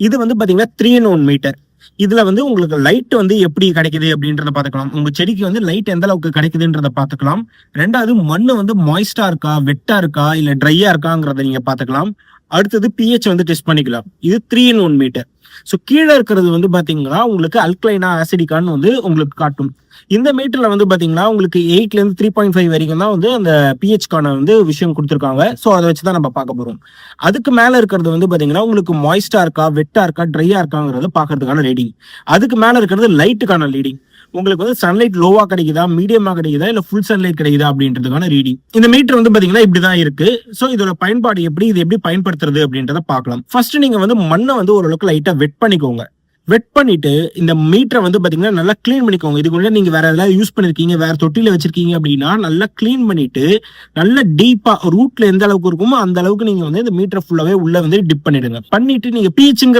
இது வந்து பாத்தீங்கன்னா 3-in-1 மீட்டர். இதுல வந்து உங்களுக்கு லைட் வந்து எப்படி கிடைக்குது அப்படின்றத பாத்துக்கலாம். உங்க செடிக்கு வந்து லைட் எந்த அளவுக்கு கிடைக்குதுன்றத பாத்துக்கலாம். ரெண்டாவது மண்ணு வந்து மாய்ஸ்டா இருக்கா, வெட்டா இருக்கா, இல்ல ட்ரையா இருக்காங்கிறத நீங்க பாத்துக்கலாம். அடுத்தது பிஹெச் வந்து டெஸ்ட் பண்ணிக்கலாம். இது 3-in-1 மீட்டர். ஸோ கீழே இருக்கிறது வந்து பாத்தீங்கன்னா உங்களுக்கு அல்கலைனா ஆசிடிக்கான்னு வந்து உங்களுக்கு காட்டும். இந்த மீட்டர்ல வந்து பாத்தீங்கன்னா உங்களுக்கு 8ல இருந்து 3.5 வரைக்கும் தான் வந்து அந்த பிஹெச்கான வந்து விஷயம் கொடுத்துருக்காங்க. ஸோ அதை வச்சுதான் நம்ம பார்க்க போறோம். அதுக்கு மேல இருக்கிறது வந்து பாத்தீங்கன்னா உங்களுக்கு மாய்ஸ்டா இருக்கா, வெட்டா இருக்கா, ட்ரையா இருக்காங்கிறத பாக்குறதுக்கான ரீடிங். அதுக்கு மேல இருக்கிறது லைட்டுக்கான ரீடிங். உங்களுக்கு வந்து சன்லைட் லோவா கிடைக்குதா, மீடியமா கிடைக்குதா, இல்ல ஃபுல் சன்லைட் கிடைக்குதா அப்படின்றதுக்கான ரீடிங். இந்த மீட்டர் வந்து பாத்தீங்கன்னா இப்படிதான் இருக்கு. சோ இதோட பயன்பாடு எப்படி, இது எப்படி பயன்படுத்துறது அப்படின்றத பார்க்கலாம். ஃபர்ஸ்ட் நீங்க வந்து மண்ணை வந்து ஓரளவுக்கு லைட்டா வெட் பண்ணிக்கோங்க. வெட் பண்ணிட்டு இந்த மீட்டரை வந்து பாத்தீங்கன்னா நல்லா கிளீன் பண்ணிக்கோங்க. இதுக்குள்ள நீங்க வேற ஏதாவது யூஸ் பண்ணிருக்கீங்க, வேற தொட்டில வச்சிருக்கீங்க அப்படின்னா நல்லா கிளீன் பண்ணிட்டு நல்லா டீப்பா ரூட்ல எந்த அளவுக்கு இருக்குமோ அந்த அளவுக்கு நீங்க வந்து இந்த மீட்டர் ஃபுல்லாவே உள்ள வந்து டிப் பண்ணிடுங்க. பண்ணிட்டு நீங்க பீச்சுங்கிற